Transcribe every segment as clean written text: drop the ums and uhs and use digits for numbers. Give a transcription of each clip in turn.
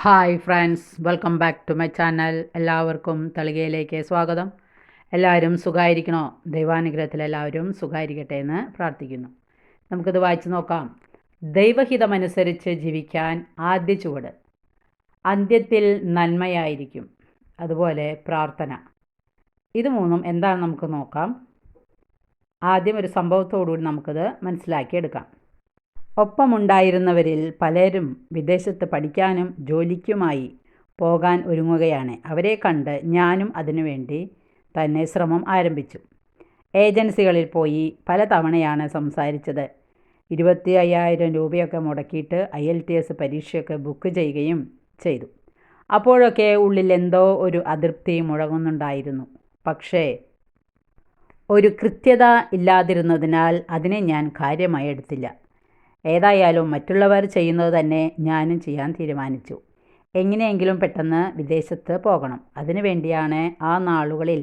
Hi friends, welcome back to my channel. എല്ലാവർക്കും തളികയിലേക്ക് സ്വാഗതം. എല്ലാവരും സുഖമായിരിക്കണോ? ദൈവാനുഗ്രഹത്തിൽ എല്ലാവരും സുഖമായിരിക്കട്ടെ എന്ന് പ്രാർത്ഥിക്കുന്നു. നമുക്കിത് വായിച്ചു നോക്കാം. ദൈവഹിതമനുസരിച്ച് ജീവിക്കാൻ ആദ്യ ചുവട് അന്ത്യത്തിൽ നന്മയായിരിക്കും. അതുപോലെ പ്രാർത്ഥന. ഇത് മൂന്നും എന്താണെന്ന് നമുക്ക് നോക്കാം. ആദ്യം ഒരു സംഭവത്തോടുകൂടി നമുക്കിത് മനസ്സിലാക്കിയെടുക്കാം. ഒപ്പമുണ്ടായിരുന്നവരിൽ പലരും വിദേശത്ത് പഠിക്കാനും ജോലിക്കുമായി പോകാൻ ഒരുങ്ങുകയാണ്. അവരെ കണ്ട് ഞാനും അതിനുവേണ്ടി തന്നെ ശ്രമം ആരംഭിച്ചു. ഏജൻസികളിൽ പോയി പല തവണയാണ് സംസാരിച്ചത്. 25,000 രൂപയൊക്കെ മുടക്കിയിട്ട് IELTS പരീക്ഷയൊക്കെ ബുക്ക് ചെയ്യുകയും ചെയ്തു. അപ്പോഴൊക്കെ ഉള്ളിൽ എന്തോ ഒരു അതൃപ്തി മുഴങ്ങുന്നുണ്ടായിരുന്നു. പക്ഷേ ഒരു കൃത്യത ഇല്ലാതിരുന്നതിനാൽ അതിനെ ഞാൻ കാര്യമായി എടുത്തില്ല. ഏതായാലും മറ്റുള്ളവർ ചെയ്യുന്നത് തന്നെ ഞാനും ചെയ്യാൻ തീരുമാനിച്ചു. എങ്ങനെയെങ്കിലും പെട്ടെന്ന് വിദേശത്ത് പോകണം. അതിനു വേണ്ടിയാണ് ആ നാളുകളിൽ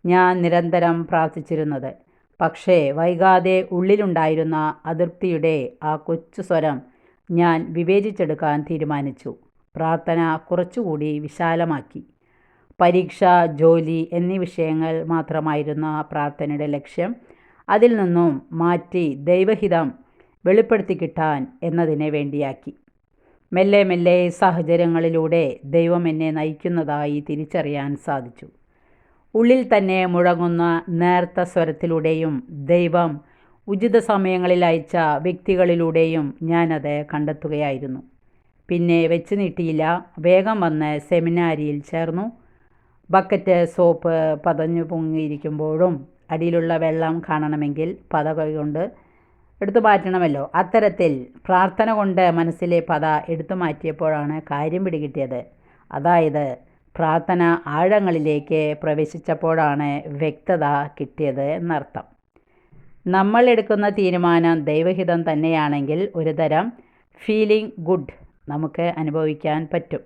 ഞാൻ നിരന്തരം പ്രാർത്ഥിച്ചിരുന്നത്. പക്ഷേ വൈകാതെ ഉള്ളിലുണ്ടായിരുന്ന അതൃപ്തിയുടെ ആ കൊച്ചു സ്വരം ഞാൻ വിവേചിച്ചെടുക്കാൻ തീരുമാനിച്ചു. പ്രാർത്ഥന കുറച്ചുകൂടി വിശാലമാക്കി. പരീക്ഷ, ജോലി എന്നീ വിഷയങ്ങൾ മാത്രമായിരുന്ന പ്രാർത്ഥനയുടെ ലക്ഷ്യം അതിൽ നിന്നും മാറ്റി ദൈവഹിതം വെളിപ്പെടുത്തി കിട്ടാൻ എന്നതിനെ വേണ്ടിയാക്കി. മെല്ലെ മെല്ലെ സാഹചര്യങ്ങളിലൂടെ ദൈവം എന്നെ നയിക്കുന്നതായി തിരിച്ചറിയാൻ സാധിച്ചു. ഉള്ളിൽ തന്നെ മുഴങ്ങുന്ന നേർത്ത സ്വരത്തിലൂടെയും ദൈവം ഉചിത സമയങ്ങളിൽ അയച്ച വ്യക്തികളിലൂടെയും ഞാനത് കണ്ടെത്തുകയായിരുന്നു. പിന്നെ വെച്ച് നീട്ടിയില്ല. വേഗം വന്ന് സെമിനാരിയിൽ ചേർന്നു. ബക്കറ്റ് സോപ്പ് പതഞ്ഞു പൊങ്ങിയിരിക്കുമ്പോഴും അടിയിലുള്ള വെള്ളം കാണണമെങ്കിൽ പത കൊണ്ട് എടുത്തു മാറ്റണമല്ലോ. അത്തരത്തിൽ പ്രാർത്ഥന കൊണ്ട് മനസ്സിലെ പത എടുത്തു മാറ്റിയപ്പോഴാണ് കാര്യം പിടികിട്ടിയത്. അതായത് പ്രാർത്ഥന ആഴങ്ങളിലേക്ക് പ്രവേശിച്ചപ്പോഴാണ് വ്യക്തത കിട്ടിയത് എന്നർത്ഥം. നമ്മൾ എടുക്കുന്ന തീരുമാനം ദൈവഹിതം തന്നെയാണെങ്കിൽ ഒരുതരം ഫീലിംഗ് ഗുഡ് നമുക്ക് അനുഭവിക്കാൻ പറ്റും.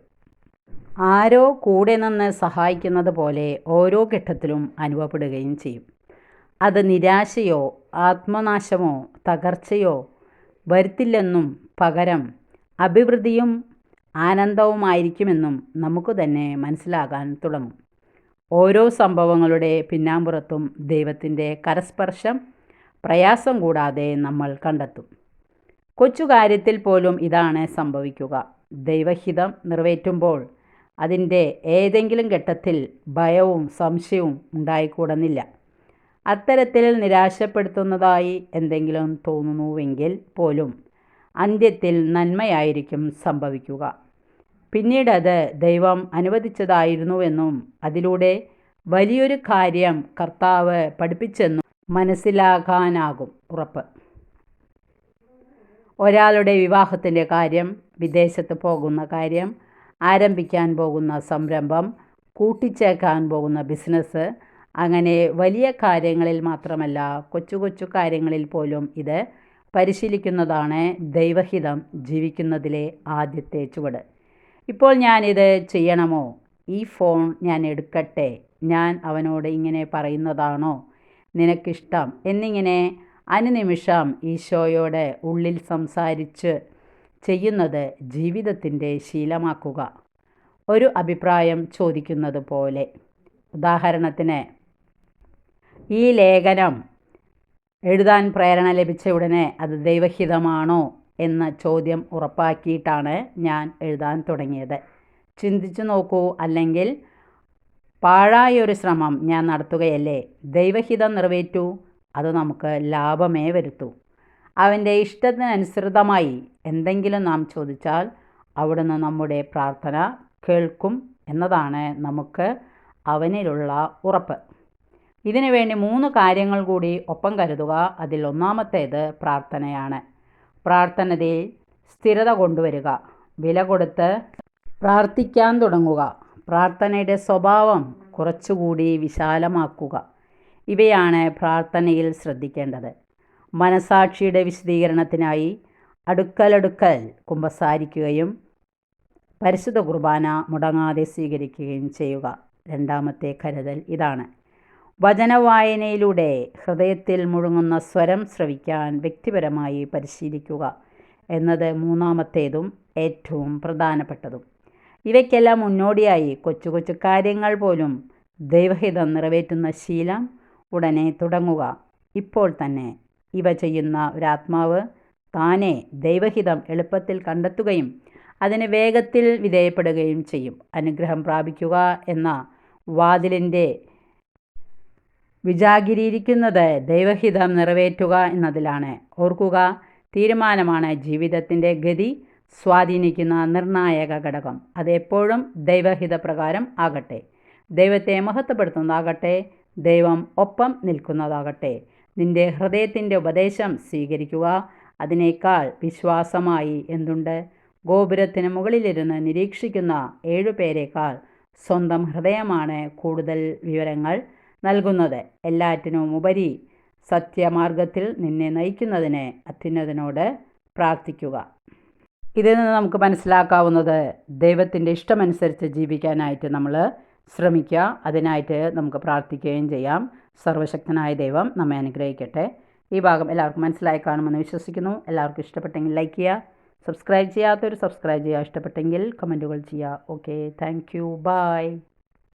ആരോ കൂടെ നിന്ന് സഹായിക്കുന്നത് പോലെ ഓരോ ഘട്ടത്തിലും അനുഭവപ്പെടുകയും ചെയ്യും. അത് നിരാശയോ ആത്മനാശമോ തകർച്ചയോ വരുത്തില്ലെന്നും പകരം അഭിവൃദ്ധിയും ആനന്ദവുമായിരിക്കുമെന്നും നമുക്ക് തന്നെ മനസ്സിലാകാൻ തുടങ്ങും. ഓരോ സംഭവങ്ങളുടെ പിന്നാമ്പുറത്തും ദൈവത്തിൻ്റെ കരസ്പർശം പ്രയാസം കൂടാതെ നമ്മൾ കണ്ടെത്തും. കൊച്ചു കാര്യത്തിൽ പോലും ഇതാണ് സംഭവിക്കുക. ദൈവഹിതം നിറവേറ്റുമ്പോൾ അതിൻ്റെ ഏതെങ്കിലും ഘട്ടത്തിൽ ഭയവും സംശയവും ഉണ്ടായിക്കൂടുന്നില്ല. അത്തരത്തിൽ നിരാശപ്പെടുത്തുന്നതായി എന്തെങ്കിലും തോന്നുന്നുവെങ്കിൽ പോലും അന്ത്യത്തിൽ നന്മയായിരിക്കും സംഭവിക്കുക. പിന്നീട് അത് ദൈവം അനുവദിച്ചതായിരുന്നുവെന്നും അതിലൂടെ വലിയൊരു കാര്യം കർത്താവ് പഠിപ്പിച്ചെന്നും മനസ്സിലാക്കാനാകും. ഉറപ്പ്. ഒരാളുടെ വിവാഹത്തിൻ്റെ കാര്യം, വിദേശത്ത് പോകുന്ന കാര്യം, ആരംഭിക്കാൻ പോകുന്ന സംരംഭം, കൂട്ടിച്ചേർക്കാൻ പോകുന്ന ബിസിനസ്, അങ്ങനെ വലിയ കാര്യങ്ങളിൽ മാത്രമല്ല കൊച്ചു കൊച്ചു കാര്യങ്ങളിൽ പോലും ഇത് പരിശീലിക്കുന്നതാണ് ദൈവഹിതം ജീവിക്കുന്നതിലെ ആദ്യത്തെ ചുവട്. ഇപ്പോൾ ഞാനിത് ചെയ്യണമോ? ഈ ഫോൺ ഞാൻ എടുക്കട്ടെ? ഞാൻ അവനോട് ഇങ്ങനെ പറയുന്നതാണോ നിനക്കിഷ്ടം? എന്നിങ്ങനെ അനുനിമിഷം ഈശോയോട് ഉള്ളിൽ സംസാരിച്ച് ചെയ്യുന്നത് ജീവിതത്തിൻ്റെ ശീലമാക്കുക. ഒരു അഭിപ്രായം ചോദിക്കുന്നത് പോലെ. ഉദാഹരണത്തിന്, ഈ ലേഖനം എഴുതാൻ പ്രേരണ ലഭിച്ച ഉടനെ അത് ദൈവഹിതമാണോ എന്ന ചോദ്യം ഉറപ്പാക്കിയിട്ടാണ് ഞാൻ എഴുതാൻ തുടങ്ങിയത്. ചിന്തിച്ചു നോക്കൂ. അല്ലെങ്കിൽ പാഴായൊരു ശ്രമം ഞാൻ നടത്തുകയല്ലേ? ദൈവഹിതം നിറവേറ്റൂ. അത് നമുക്ക് ലാഭമേ വരുത്തൂ. അവൻ്റെ ഇഷ്ടത്തിനനുസൃതമായി എന്തെങ്കിലും നാം ചോദിച്ചാൽ അവിടുന്ന് നമ്മുടെ പ്രാർത്ഥന കേൾക്കും എന്നതാണ് നമുക്ക് അവനിലുള്ള ഉറപ്പ്. ഇതിനു വേണ്ടി 3 കാര്യങ്ങൾ കൂടി ഒപ്പം കരുതുക. അതിൽ ഒന്നാമത്തേത് പ്രാർത്ഥനയാണ്. പ്രാർത്ഥനയിൽ സ്ഥിരത കൊണ്ടുവരിക. വില കൊടുത്ത് പ്രാർത്ഥിക്കാൻ തുടങ്ങുക. പ്രാർത്ഥനയുടെ സ്വഭാവം കുറച്ചുകൂടി വിശാലമാക്കുക. ഇവയാണ് പ്രാർത്ഥനയിൽ ശ്രദ്ധിക്കേണ്ടത്. മനസാക്ഷിയുടെ വിശദീകരണത്തിനായി അടുക്കലടുക്കൽ കുമ്പസാരിക്കുകയും പരിശുദ്ധ കുർബാന മുടങ്ങാതെ സ്വീകരിക്കുകയും ചെയ്യുക. രണ്ടാമത്തെ കരുതൽ ഇതാണ്. വചനവായനയിലൂടെ ഹൃദയത്തിൽ മുഴങ്ങുന്ന സ്വരം ശ്രവിക്കാൻ വ്യക്തിപരമായി പരിശീലിക്കുക എന്നത് മൂന്നാമത്തേതും ഏറ്റവും പ്രധാനപ്പെട്ടതും. ഇവയ്ക്കെല്ലാം മുന്നോടിയായി കൊച്ചു കൊച്ചു കാര്യങ്ങൾ പോലും ദൈവഹിതം നിറവേറ്റുന്ന ശീലം ഉടനെ തുടങ്ങുക. ഇപ്പോൾ തന്നെ ഇവ ചെയ്യുന്ന ഒരാത്മാവ് താനെ ദൈവഹിതം എളുപ്പത്തിൽ കണ്ടെത്തുകയും അതിന് വേഗത്തിൽ വിധേയപ്പെടുകയും ചെയ്യും. അനുഗ്രഹം പ്രാപിക്കുക എന്ന വാതിലിൻ്റെ വിജാഗിരിയിരിക്കുന്നത് ദൈവഹിതം നിറവേറ്റുക എന്നതിലാണ്. ഓർക്കുക, തീരുമാനമാണ് ജീവിതത്തിൻ്റെ ഗതി സ്വാധീനിക്കുന്ന നിർണായക ഘടകം. അത് എപ്പോഴും ദൈവഹിതപ്രകാരം ആകട്ടെ, ദൈവത്തെ മഹത്വപ്പെടുത്തുന്നതാകട്ടെ, ദൈവം ഒപ്പം നിൽക്കുന്നതാകട്ടെ. നിന്റെ ഹൃദയത്തിൻ്റെ ഉപദേശം സ്വീകരിക്കുക. അതിനേക്കാൾ വിശ്വാസമായി എന്തുണ്ട്? ഗോപുരത്തിന് മുകളിലിരുന്ന് നിരീക്ഷിക്കുന്ന 7 പേരേക്കാൾ സ്വന്തം ഹൃദയമാണ് കൂടുതൽ വിവരങ്ങൾ നൽകുന്നത്. എല്ലാറ്റിനും ഉപരി സത്യമാർഗത്തിൽ നിന്നെ നയിക്കുന്നതിന് അത്യുന്നതനോട് പ്രാർത്ഥിക്കുക. ഇതിൽ നിന്ന് നമുക്ക് മനസ്സിലാക്കാവുന്നത് ദൈവത്തിൻ്റെ ഇഷ്ടമനുസരിച്ച് ജീവിക്കാനായിട്ട് നമ്മൾ ശ്രമിക്കുക. അതിനായിട്ട് നമുക്ക് പ്രാർത്ഥിക്കുകയും ചെയ്യാം. സർവശക്തനായ ദൈവം നമ്മെ അനുഗ്രഹിക്കട്ടെ. ഈ ഭാഗം എല്ലാവർക്കും മനസ്സിലായി കാണുമെന്ന് വിശ്വസിക്കുന്നു. എല്ലാവർക്കും ഇഷ്ടപ്പെട്ടെങ്കിൽ ലൈക്ക് ചെയ്യുക, സബ്സ്ക്രൈബ് ചെയ്യാത്തവർ സബ്സ്ക്രൈബ് ചെയ്യുക, ഇഷ്ടപ്പെട്ടെങ്കിൽ കമൻറ്റുകൾ ചെയ്യുക. Okay, thank you, by.